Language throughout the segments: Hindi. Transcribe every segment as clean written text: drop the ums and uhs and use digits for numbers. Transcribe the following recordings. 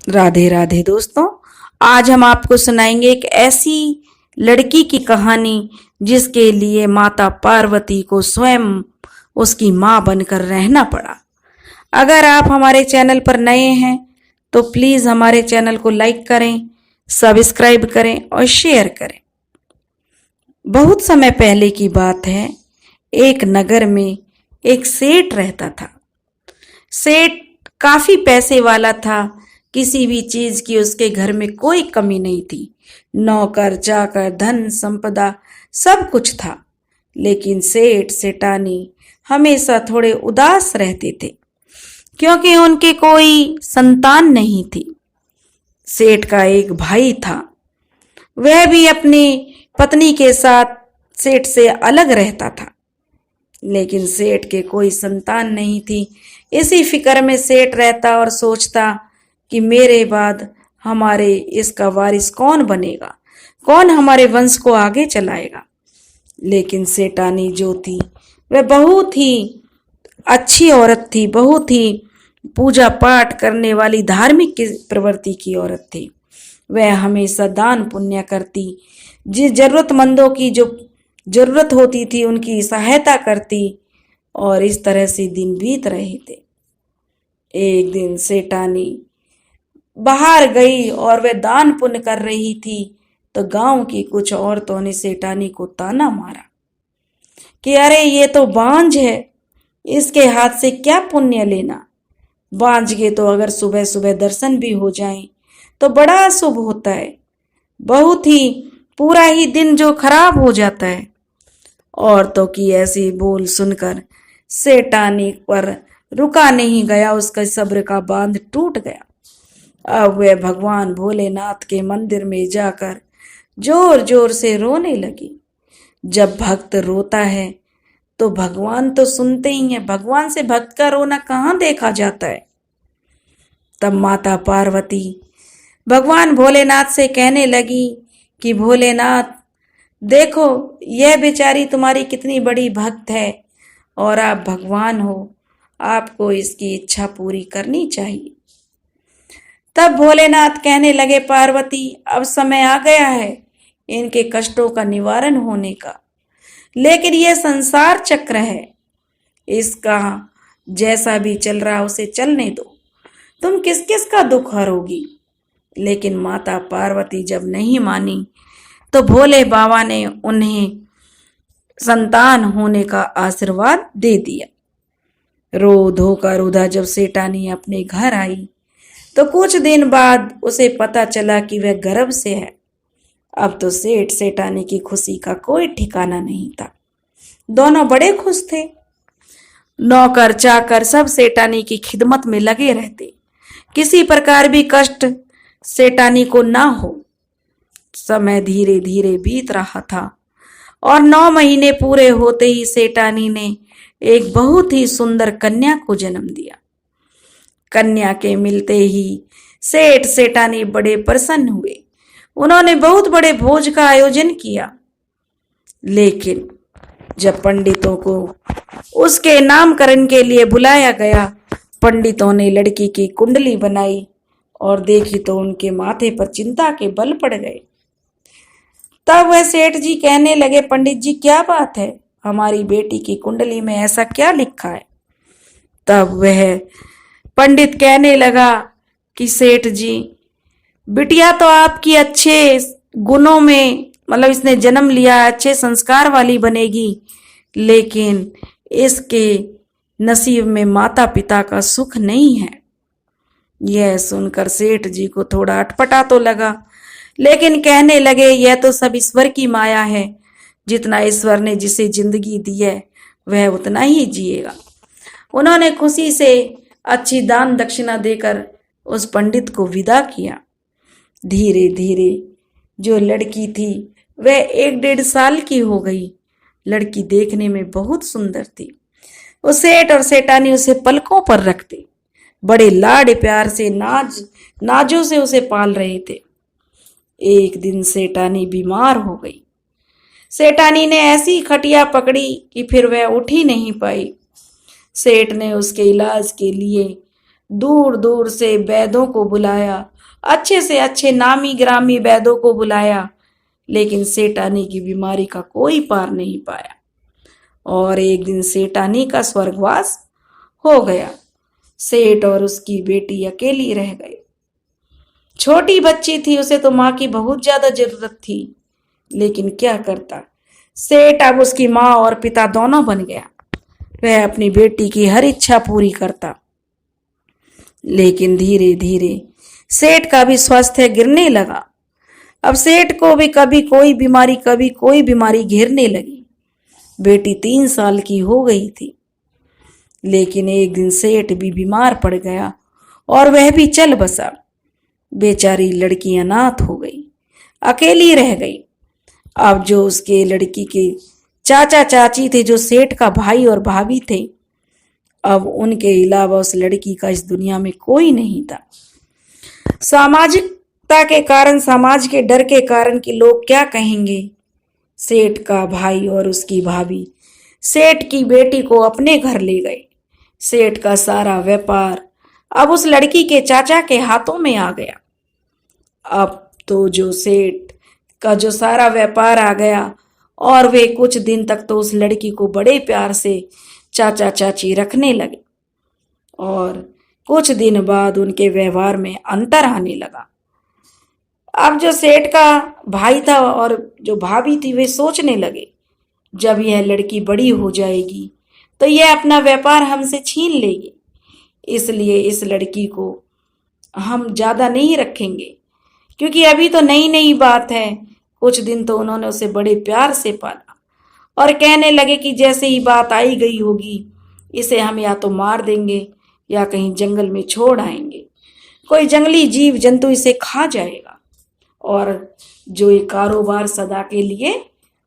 राधे राधे दोस्तों। आज हम आपको सुनाएंगे एक ऐसी लड़की की कहानी जिसके लिए माता पार्वती को स्वयं उसकी मां बनकर रहना पड़ा। अगर आप हमारे चैनल पर नए हैं तो प्लीज हमारे चैनल को लाइक करें, सब्सक्राइब करें और शेयर करें। बहुत समय पहले की बात है। एक नगर में एक सेठ रहता था। सेठ काफी पैसे वाला था। किसी भी चीज की उसके घर में कोई कमी नहीं थी। नौकर चाकर धन संपदा सब कुछ था। लेकिन सेठ सेठानी हमेशा थोड़े उदास रहते थे क्योंकि उनके कोई संतान नहीं थी। सेठ का एक भाई था। वह भी अपनी पत्नी के साथ सेठ से अलग रहता था। लेकिन सेठ के कोई संतान नहीं थी। इसी फिक्र में सेठ रहता और सोचता कि मेरे बाद हमारे इसका वारिस कौन बनेगा, कौन हमारे वंश को आगे चलाएगा। लेकिन सेठानी जो थी वह बहुत ही अच्छी औरत थी, बहुत ही पूजा पाठ करने वाली धार्मिक प्रवृत्ति की औरत थी। वह हमेशा दान पुण्य करती, जिस जरूरतमंदों की जो जरूरत होती थी उनकी सहायता करती और इस तरह से दिन बीत रहे थे। एक दिन सेठानी बाहर गई और वह दान पुण्य कर रही थी तो गांव की कुछ औरतों ने सेठानी को ताना मारा कि अरे ये तो बांझ है, इसके हाथ से क्या पुण्य लेना। बांझ के तो अगर सुबह सुबह दर्शन भी हो जाएं तो बड़ा शुभ होता है। बहुत ही पूरा ही दिन जो खराब हो जाता है। औरतों की ऐसी बोल सुनकर सेठानी पर रुका नहीं गया। उसका सब्र का बांध टूट गया। अब वह भगवान भोलेनाथ के मंदिर में जाकर जोर जोर से रोने लगी। जब भक्त रोता है तो भगवान तो सुनते ही हैं। भगवान से भक्त का रोना कहाँ देखा जाता है। तब माता पार्वती भगवान भोलेनाथ से कहने लगी कि भोलेनाथ देखो, यह बेचारी तुम्हारी कितनी बड़ी भक्त है और आप भगवान हो, आपको इसकी इच्छा पूरी करनी चाहिए। तब भोलेनाथ कहने लगे पार्वती अब समय आ गया है इनके कष्टों का निवारण होने का। लेकिन यह संसार चक्र है, इसका जैसा भी चल रहा उसे चलने दो, तुम किस किस का दुख हरोगी। लेकिन माता पार्वती जब नहीं मानी तो भोले बाबा ने उन्हें संतान होने का आशीर्वाद दे दिया। रो धोकर रुधा जब सेठानी अपने घर आई तो कुछ दिन बाद उसे पता चला कि वह गर्भ से है। अब तो सेठ सेठानी की खुशी का कोई ठिकाना नहीं था। दोनों बड़े खुश थे। नौकर चाकर सब सेठानी की खिदमत में लगे रहते, किसी प्रकार भी कष्ट सेठानी को ना हो। समय धीरे धीरे बीत रहा था और 9 महीने पूरे होते ही सेठानी ने एक बहुत ही सुंदर कन्या को जन्म दिया। कन्या के मिलते ही सेठ सेठानी बड़े प्रसन्न हुए। उन्होंने बहुत बड़े भोज का आयोजन किया। लेकिन जब पंडितों को उसके नामकरण के लिए बुलाया गया, पंडितों ने लड़की की कुंडली बनाई और देखी तो उनके माथे पर चिंता के बल पड़ गए। तब वह सेठ जी कहने लगे पंडित जी क्या बात है, हमारी बेटी की कुंडली में ऐसा क्या लिखा है। तब वह पंडित कहने लगा कि सेठ जी बिटिया तो आपकी अच्छे गुणों में, मतलब इसने जन्म लिया अच्छे संस्कार वाली बनेगी, लेकिन इसके नसीब में माता पिता का सुख नहीं है। यह सुनकर सेठ जी को थोड़ा अटपटा तो लगा, लेकिन कहने लगे यह तो सब ईश्वर की माया है। जितना ईश्वर ने जिसे जिंदगी दी है वह उतना ही जिएगा। उन्होंने खुशी से अच्छी दान दक्षिणा देकर उस पंडित को विदा किया। धीरे धीरे जो लड़की थी वह 1-1.5 साल की हो गई। लड़की देखने में बहुत सुंदर थी। उस सेठ और सेठानी उसे पलकों पर रखते, बड़े लाड प्यार से नाजों से उसे पाल रहे थे। एक दिन सेठानी बीमार हो गई। सेठानी ने ऐसी खटिया पकड़ी कि फिर वह उठ ही नहीं पाई। सेठ ने उसके इलाज के लिए दूर दूर से वैद्यों को बुलाया, अच्छे से अच्छे नामी ग्रामी वैद्यों को बुलाया, लेकिन सेठानी की बीमारी का कोई पार नहीं पाया। और एक दिन सेठानी का स्वर्गवास हो गया। सेठ और उसकी बेटी अकेली रह गई। छोटी बच्ची थी, उसे तो माँ की बहुत ज्यादा जरूरत थी, लेकिन क्या करता। सेठ अब उसकी माँ और पिता दोनों बन गया। वह अपनी बेटी की हर इच्छा पूरी करता। लेकिन धीरे धीरे सेठ का भी स्वास्थ्य गिरने लगा। अब सेठ को भी कभी कोई बीमारी घेरने लगी। बेटी 3 साल की हो गई थी। लेकिन एक दिन सेठ भी बीमार पड़ गया और वह भी चल बसा। बेचारी लड़की अनाथ हो गई, अकेली रह गई। अब जो उसके लड़की के चाचा चाची थे, जो सेठ का भाई और भाभी थे, अब उनके अलावा उस लड़की का इस दुनिया में कोई नहीं था। सामाजिकता के कारण, समाज के डर के कारण कि लोग क्या कहेंगे, सेठ का भाई और उसकी भाभी सेठ की बेटी को अपने घर ले गए। सेठ का सारा व्यापार अब उस लड़की के चाचा के हाथों में आ गया। अब तो जो सेठ का जो सारा व्यापार आ गया, और वे कुछ दिन तक तो उस लड़की को बड़े प्यार से चाचा चाची रखने लगे। और कुछ दिन बाद उनके व्यवहार में अंतर आने लगा। अब जो सेठ का भाई था और जो भाभी थी, वे सोचने लगे, जब यह लड़की बड़ी हो जाएगी तो यह अपना व्यापार हमसे छीन लेगी, इसलिए इस लड़की को हम ज्यादा नहीं रखेंगे, क्योंकि अभी तो नई नई बात है। कुछ दिन तो उन्होंने उसे बड़े प्यार से पाला और कहने लगे कि जैसे ही बात आई गई होगी, इसे हम या तो मार देंगे या कहीं जंगल में छोड़ आएंगे। कोई जंगली जीव जंतु इसे खा जाएगा और जो ये कारोबार सदा के लिए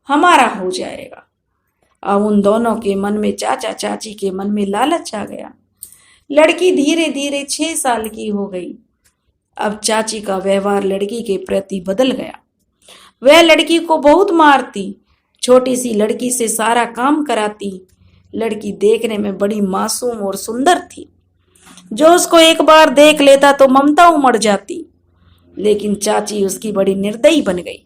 हमारा हो जाएगा। अब उन दोनों के मन में, चाचा चाची के मन में लालच आ गया। लड़की धीरे धीरे 6 साल की हो गई। अब चाची का व्यवहार लड़की के प्रति बदल गया। वह लड़की को बहुत मारती, छोटी सी लड़की से सारा काम कराती। लड़की देखने में बड़ी मासूम और सुंदर थी। जो उसको एक बार देख लेता तो ममता उमड़ जाती। लेकिन चाची उसकी बड़ी निर्दयी बन गई।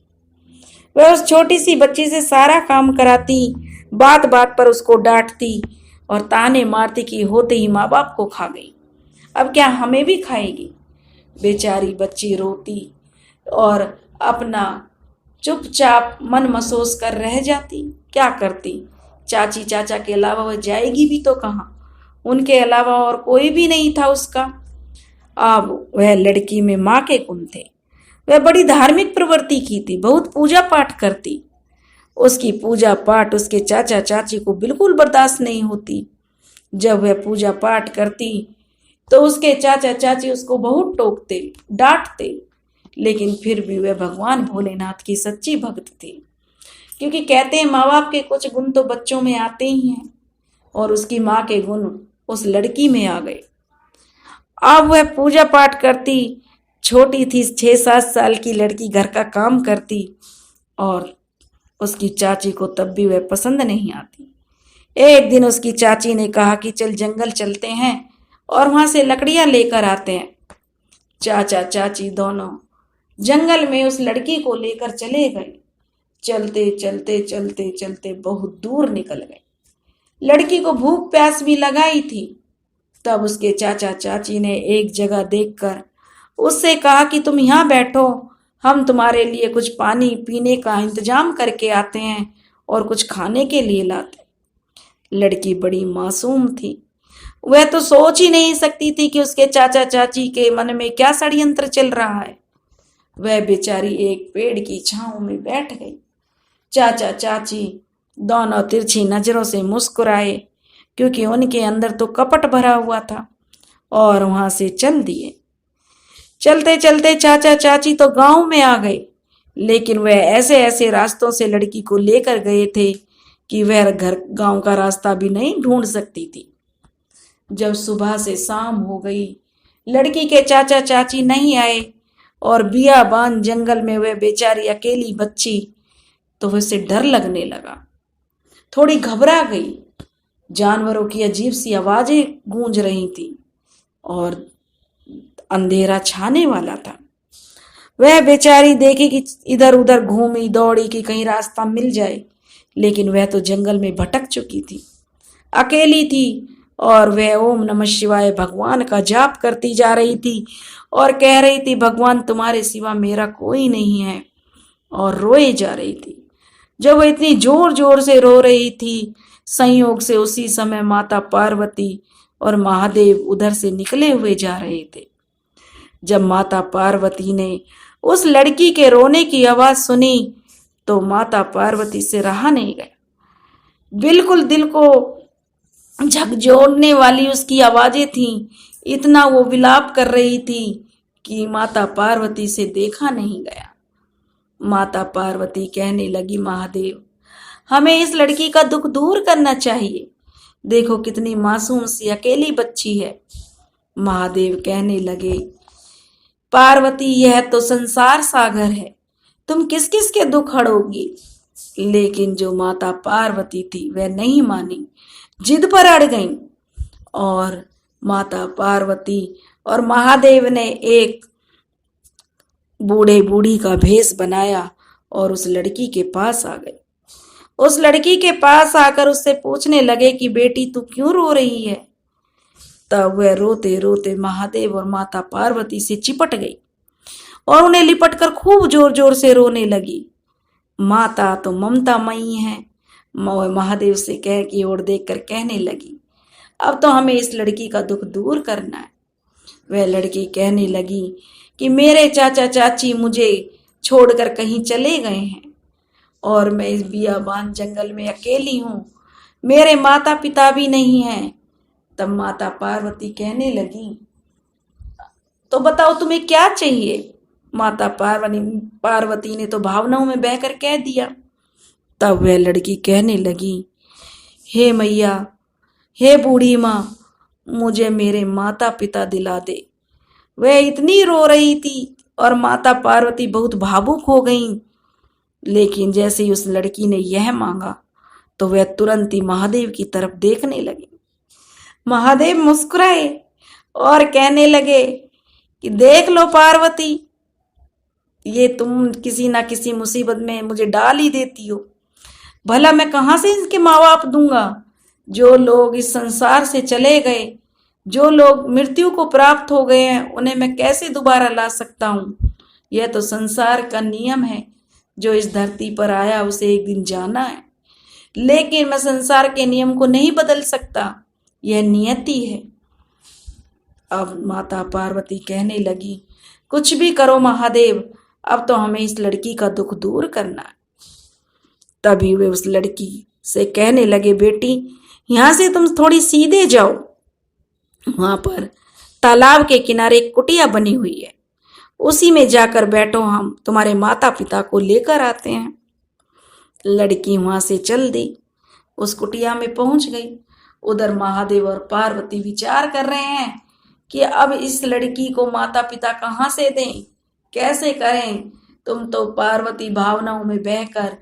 वह उस छोटी सी बच्ची से सारा काम कराती, बात बात पर उसको डांटती और ताने मारती कि होते ही माँ बाप को खा गई, अब क्या हमें भी खाएगी। बेचारी बच्ची रोती और अपना चुपचाप मन महसूस कर रह जाती। क्या करती, चाची चाचा के अलावा वह जाएगी भी तो कहाँ, उनके अलावा और कोई भी नहीं था उसका। अब वह लड़की में माँ के गुण थे। वह बड़ी धार्मिक प्रवृत्ति की थी, बहुत पूजा पाठ करती। उसकी पूजा पाठ उसके चाचा चाची को बिल्कुल बर्दाश्त नहीं होती। जब वह पूजा पाठ करती तो उसके चाचा चाची उसको बहुत टोकते, डांटते, लेकिन फिर भी वह भगवान भोलेनाथ की सच्ची भक्त थी, क्योंकि कहते हैं माँ बाप के कुछ गुण तो बच्चों में आते ही हैं, और उसकी माँ के गुण उस लड़की में आ गए। अब वह पूजा पाठ करती, छोटी थी, 6-7 साल की लड़की घर का काम करती, और उसकी चाची को तब भी वह पसंद नहीं आती। एक दिन उसकी चाची ने कहा कि चल जंगल चलते हैं और वहां से लकड़ियां लेकर आते हैं। चाचा चाची दोनों जंगल में उस लड़की को लेकर चले गए। चलते चलते चलते चलते बहुत दूर निकल गए। लड़की को भूख प्यास भी लगाई थी। तब उसके चाचा चाची ने एक जगह देखकर उससे कहा कि तुम यहाँ बैठो, हम तुम्हारे लिए कुछ पानी पीने का इंतजाम करके आते हैं और कुछ खाने के लिए लाते। लड़की बड़ी मासूम थी। वह तो सोच ही नहीं सकती थी कि उसके चाचा चाची के मन में क्या षड्यंत्र चल रहा है। वह बेचारी एक पेड़ की छांव में बैठ गई। चाचा चाची दोनों तिरछी नजरों से मुस्कुराए, क्योंकि उनके अंदर तो कपट भरा हुआ था, और वहां से चल दिए। चलते चलते चाचा चाची तो गांव में आ गए, लेकिन वह ऐसे ऐसे रास्तों से लड़की को लेकर गए थे कि वह घर गांव का रास्ता भी नहीं ढूंढ सकती थी। जब सुबह से शाम हो गई, लड़की के चाचा चाची नहीं आए और बियाबान जंगल में वह बेचारी अकेली बच्ची, तो उसे डर लगने लगा, थोड़ी घबरा गई। जानवरों की अजीब सी आवाजें गूंज रही थी। और अंधेरा छाने वाला था। वह बेचारी देखी कि इधर उधर घूमी दौड़ी कि कहीं रास्ता मिल जाए, लेकिन वह तो जंगल में भटक चुकी थी, अकेली थी, और वह ओम नमः शिवाय भगवान का जाप करती जा रही थी और कह रही थी, भगवान तुम्हारे सिवा मेरा कोई नहीं है, और रोए जा रही थी। जब वह इतनी जोर जोर से रो रही थी, संयोग से उसी समय माता पार्वती और महादेव उधर से निकले हुए जा रहे थे। जब माता पार्वती ने उस लड़की के रोने की आवाज सुनी तो माता पार्वती से रहा नहीं गया। बिल्कुल दिल को झकझोरने वाली उसकी आवाजें थीं। इतना वो विलाप कर रही थी कि माता पार्वती से देखा नहीं गया। माता पार्वती कहने लगी, महादेव हमें इस लड़की का दुख दूर करना चाहिए, देखो कितनी मासूम सी अकेली बच्ची है। महादेव कहने लगे, पार्वती यह तो संसार सागर है, तुम किस किस के दुख हड़ोगी। लेकिन जो माता पार्वती थी वह नहीं मानी, जिद पर अड़ गई, और माता पार्वती और महादेव ने एक बूढ़े बूढ़ी का भेष बनाया और उस लड़की के पास आ गए। उस लड़की के पास आकर उससे पूछने लगे कि बेटी तू क्यों रो रही है। तब वह रोते रोते महादेव और माता पार्वती से चिपट गई और उन्हें लिपटकर खूब जोर जोर से रोने लगी। माता तो ममतामयी है, महादेव से कह की ओर देखकर कहने लगी, अब तो हमें इस लड़की का दुख दूर करना है। वह लड़की कहने लगी कि मेरे चाचा चाची मुझे छोड़कर कहीं चले गए हैं और मैं इस बियाबान जंगल में अकेली हूँ, मेरे माता पिता भी नहीं हैं। तब माता पार्वती कहने लगी, तो बताओ तुम्हें क्या चाहिए। माता पार्वती ने तो भावनाओं में बहकर कह दिया। तब वह लड़की कहने लगी, हे मैया, हे बूढ़ी माँ, मुझे मेरे माता पिता दिला दे। वह इतनी रो रही थी और माता पार्वती बहुत भावुक हो गईं। लेकिन जैसे ही उस लड़की ने यह मांगा तो वह तुरंत ही महादेव की तरफ देखने लगी। महादेव मुस्कुराए और कहने लगे कि देख लो पार्वती, ये तुम किसी ना किसी मुसीबत में मुझे डाल ही देती हो। भला मैं कहाँ से इनके माँ बाप दूंगा। जो लोग इस संसार से चले गए, जो लोग मृत्यु को प्राप्त हो गए हैं, उन्हें मैं कैसे दोबारा ला सकता हूँ। यह तो संसार का नियम है, जो इस धरती पर आया उसे एक दिन जाना है। लेकिन मैं संसार के नियम को नहीं बदल सकता, यह नियति है। अब माता पार्वती कहने लगी, कुछ भी करो महादेव, अब तो हमें इस लड़की का दुख दूर करना है। तभी वे उस लड़की से कहने लगे, बेटी यहां से तुम थोड़ी सीधे जाओ, वहां पर तालाब के किनारे एक कुटिया बनी हुई है, उसी में जाकर बैठो, हम तुम्हारे माता पिता को लेकर आते हैं। लड़की वहां से चल दी, उस कुटिया में पहुंच गई। उधर महादेव और पार्वती विचार कर रहे हैं कि अब इस लड़की को माता पिता कहाँ से दें, कैसे करें। तुम तो पार्वती भावनाओं में बहकर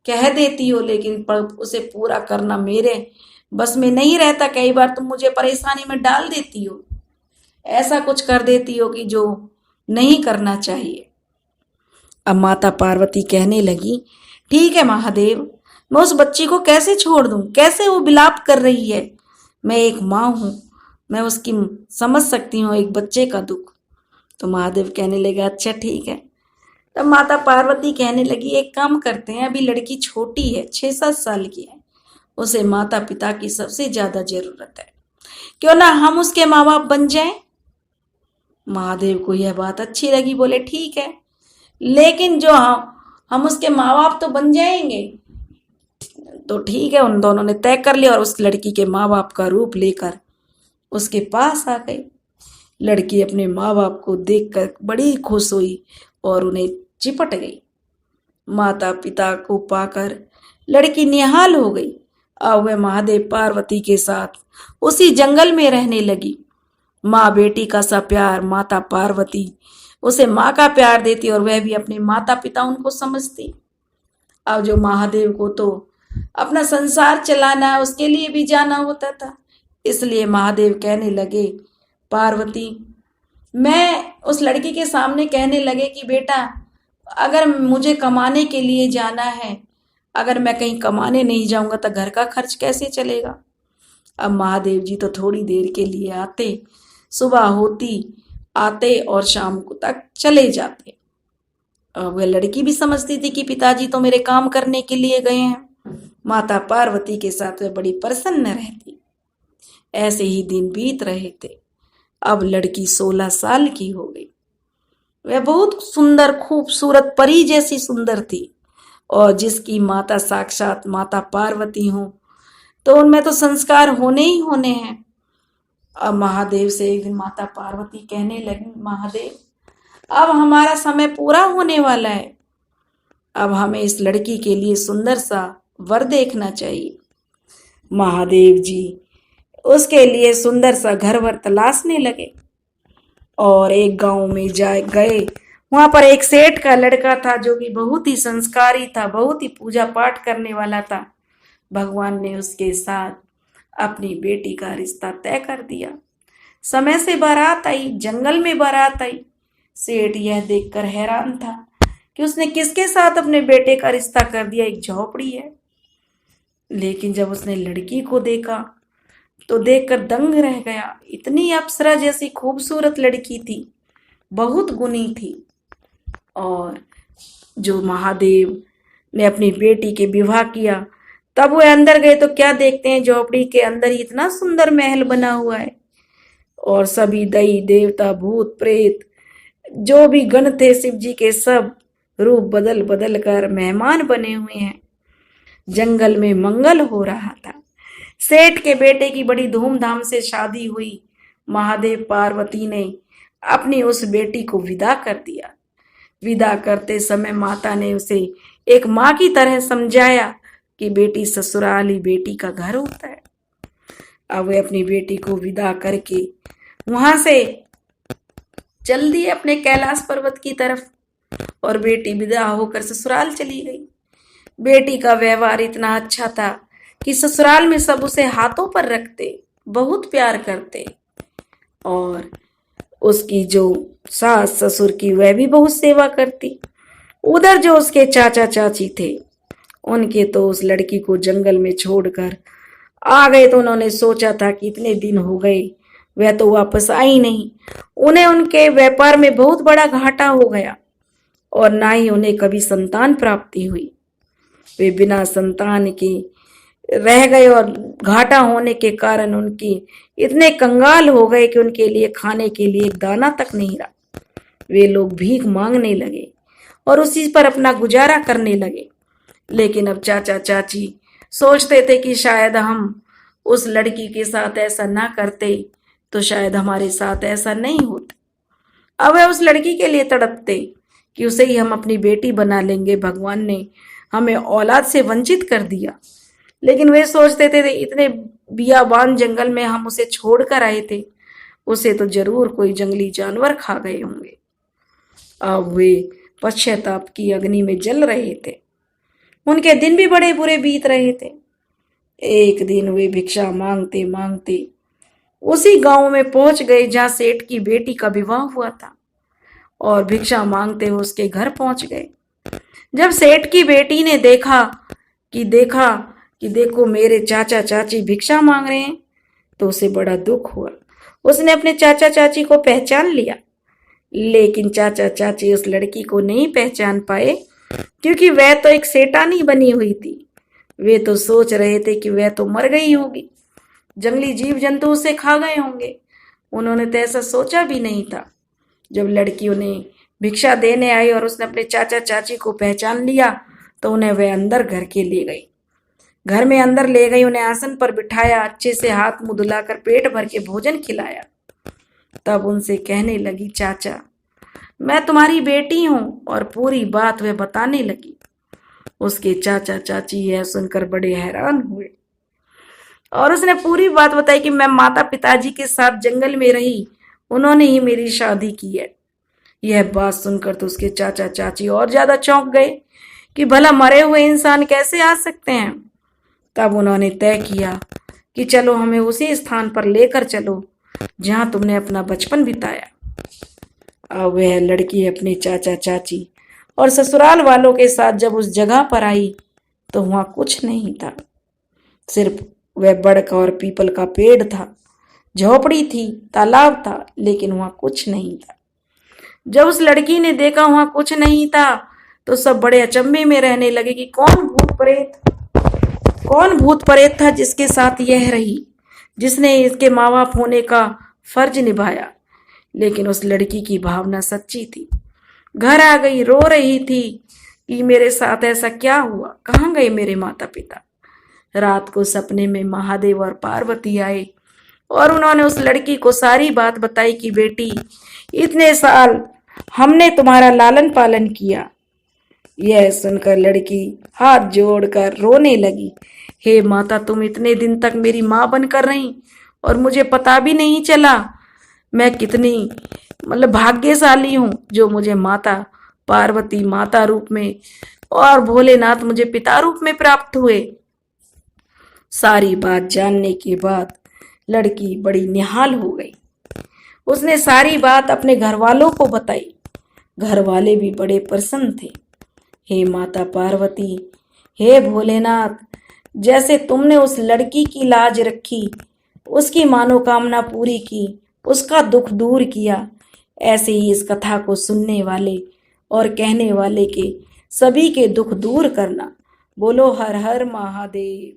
कह देती हो, लेकिन उसे पूरा करना मेरे बस में नहीं रहता। कई बार तुम मुझे परेशानी में डाल देती हो, ऐसा कुछ कर देती हो कि जो नहीं करना चाहिए। अब माता पार्वती कहने लगी, ठीक है महादेव, मैं उस बच्ची को कैसे छोड़ दूं, कैसे वो विलाप कर रही है। मैं एक माँ हूं, मैं उसकी समझ सकती हूँ एक बच्चे का दुख। तो महादेव कहने लगे, अच्छा ठीक है। तब माता पार्वती कहने लगी, एक काम करते हैं, अभी लड़की छोटी है, 6-7 साल की है, उसे माता पिता की सबसे ज्यादा जरूरत है, क्यों ना हम उसके माँ बाप बन जाएं। महादेव को यह बात अच्छी लगी, बोले ठीक है, लेकिन जो हम उसके माँ बाप तो बन जाएंगे। तो ठीक है, उन दोनों ने तय कर लिया और उस लड़की के माँ बाप का रूप लेकर उसके पास आ गई। लड़की अपने माँ बाप को देखकर बड़ी खुश हुई और उन्हें चिपट गई। माता पिता को पाकर लड़की निहाल हो गई। अब वह महादेव पार्वती के साथ उसी जंगल में रहने लगी। माँ बेटी का सा प्यार माता पार्वती उसे माँ का प्यार देती और वह भी अपने माता पिता उनको समझती। अब जो महादेव को तो अपना संसार चलाना है, उसके लिए भी जाना होता था, इसलिए महादेव कहने लगे, पार्वती मैं उस लड़की के सामने कहने लगे कि बेटा, अगर मुझे कमाने के लिए जाना है, अगर मैं कहीं कमाने नहीं जाऊंगा तो घर का खर्च कैसे चलेगा। अब महादेव जी तो थोड़ी देर के लिए आते, सुबह होती आते और शाम को तक चले जाते। अब वह लड़की भी समझती थी कि पिताजी तो मेरे काम करने के लिए गए हैं। माता पार्वती के साथ वह बड़ी प्रसन्न रहती। ऐसे ही दिन बीत रहे थे। अब लड़की 16 साल की हो गई। वह बहुत सुंदर, खूबसूरत, परी जैसी सुंदर थी, और जिसकी माता साक्षात माता पार्वती हो तो उनमें तो संस्कार होने ही होने हैं। अब महादेव से एक दिन माता पार्वती कहने लगी, महादेव अब हमारा समय पूरा होने वाला है, अब हमें इस लड़की के लिए सुंदर सा वर देखना चाहिए। महादेव जी उसके लिए सुंदर सा घर वर तलाशने लगे और एक गांव में जाए गए। वहां पर एक सेठ का लड़का था जो कि बहुत ही संस्कारी था, बहुत ही पूजा पाठ करने वाला था। भगवान ने उसके साथ अपनी बेटी का रिश्ता तय कर दिया। समय से बारात आई, जंगल में बारात आई। सेठ यह देखकर हैरान था कि उसने किसके साथ अपने बेटे का रिश्ता कर दिया, एक झोपड़ी है। लेकिन जब उसने लड़की को देखा तो देखकर दंग रह गया। इतनी अप्सरा जैसी खूबसूरत लड़की थी, बहुत गुणी थी। और जो महादेव ने अपनी बेटी के विवाह किया, तब वो अंदर गए तो क्या देखते हैं, झोपड़ी के अंदर ही इतना सुंदर महल बना हुआ है और सभी दैवी देवता, भूत प्रेत, जो भी गण थे शिव जी के, सब रूप बदल बदल कर मेहमान बने हुए हैं। जंगल में मंगल हो रहा था। सेठ के बेटे की बड़ी धूमधाम से शादी हुई। महादेव पार्वती ने अपनी उस बेटी को विदा कर दिया। विदा करते समय माता ने उसे एक माँ की तरह समझाया कि बेटी ससुराल ही बेटी का घर होता है। अब वे अपनी बेटी को विदा करके वहां से चल दिए अपने कैलाश पर्वत की तरफ, और बेटी विदा होकर ससुराल चली गई। बेटी का व्यवहार इतना अच्छा था कि ससुराल में सब उसे हाथों पर रखते, बहुत प्यार करते। और उसकी जो सास ससुर की वह भी बहुत सेवा करती। उधर जो उसके चाचा चाची थे, उनके तो उस लड़की को जंगल में छोड़कर आ गए। तो उन्होंने सोचा था कि इतने दिन हो गए, वह तो वापस आई नहीं। उन्हें उनके व्यापार में बहुत बड़ा घाटा हो गया और ना ही उन्हें कभी संतान प्राप्ति हुई। वे बिना संतान के रह गए और घाटा होने के कारण उनकी इतने कंगाल हो गए कि उनके लिए खाने के लिए एक दाना तक नहीं रहा। वे लोग भीख मांगने लगे और उसी पर अपना गुजारा करने लगे। लेकिन अब चाचा चाची सोचते थे कि शायद हम उस लड़की के साथ ऐसा ना करते तो शायद हमारे साथ ऐसा नहीं होता। अब वह उस लड़की के लिए तड़पते कि उसे ही हम अपनी बेटी बना लेंगे, भगवान ने हमें औलाद से वंचित कर दिया। लेकिन वे सोचते थे इतने बियाबान जंगल में हम उसे छोड़कर आए थे, उसे तो जरूर कोई जंगली जानवर खा गए होंगे। अब वे पश्चाताप की अग्नि में जल रहे थे। उनके दिन भी बड़े बुरे बीत रहे थे। एक दिन वे भिक्षा मांगते मांगते उसी गांव में पहुंच गए जहां सेठ की बेटी का विवाह हुआ था, और भिक्षा मांगते हुए उसके घर पहुंच गए। जब सेठ की बेटी ने देखा कि देखो मेरे चाचा चाची भिक्षा मांग रहे हैं, तो उसे बड़ा दुख हुआ। उसने अपने चाचा चाची को पहचान लिया, लेकिन चाचा चाची उस लड़की को नहीं पहचान पाए, क्योंकि वह तो एक सेठानी बनी हुई थी। वे तो सोच रहे थे कि वह तो मर गई होगी, जंगली जीव जंतु उसे खा गए होंगे। उन्होंने तो ऐसा सोचा भी नहीं था। जब लड़की उन्हें भिक्षा देने आई और उसने अपने चाचा चाची को पहचान लिया, तो उन्हें वह अंदर घर के ले गई। घर में अंदर ले गई, उन्हें आसन पर बिठाया, अच्छे से हाथ मुंह धुलाकर पेट भर के भोजन खिलाया। तब उनसे कहने लगी, चाचा मैं तुम्हारी बेटी हूं, और पूरी बात वह बताने लगी। उसके चाचा चाची यह सुनकर बड़े हैरान हुए और उसने पूरी बात बताई कि मैं माता पिताजी के साथ जंगल में रही, उन्होंने ही मेरी शादी की है। यह बात सुनकर तो उसके चाचा चाची और ज्यादा चौंक गए कि भला मरे हुए इंसान कैसे आ सकते हैं। तब उन्होंने तय किया कि चलो हमें उसी स्थान पर लेकर चलो जहां तुमने अपना बचपन बिताया। अब वह लड़की अपने चाचा चाची और ससुराल वालों के साथ जब उस जगह पर आई तो वहां कुछ नहीं था। सिर्फ वह बड़का और पीपल का पेड़ था, झोपड़ी थी, तालाब था, लेकिन वहां कुछ नहीं था। जब उस लड़की ने देखा वहां कुछ नहीं था तो सब बड़े अचंभे में रहने लगे कि कौन भूत प्रेत था जिसके साथ यह रही, जिसने इसके माँ बाप होने का फर्ज निभाया। लेकिन उस लड़की की भावना सच्ची थी। घर आ गई, रो रही थी कि मेरे साथ ऐसा क्या हुआ, कहाँ गए मेरे माता पिता। रात को सपने में महादेव और पार्वती आए और उन्होंने उस लड़की को सारी बात बताई कि बेटी, इतने साल हमने तुम्हारा लालन पालन किया। यह सुनकर लड़की हाथ जोड़कर रोने लगी। हे माता, तुम इतने दिन तक मेरी माँ बनकर रही और मुझे पता भी नहीं चला। मैं कितनी भाग्यशाली हूँ जो मुझे माता पार्वती माता रूप में और भोलेनाथ मुझे पिता रूप में प्राप्त हुए। सारी बात जानने के बाद लड़की बड़ी निहाल हो गई। उसने सारी बात अपने घर वालों को बताई। घर वाले भी बड़े प्रसन्न थे। हे माता पार्वती, हे भोलेनाथ, जैसे तुमने उस लड़की की लाज रखी, उसकी मनोकामना पूरी की, उसका दुख दूर किया, ऐसे ही इस कथा को सुनने वाले और कहने वाले के सभी के दुख दूर करना। बोलो हर हर महादेव।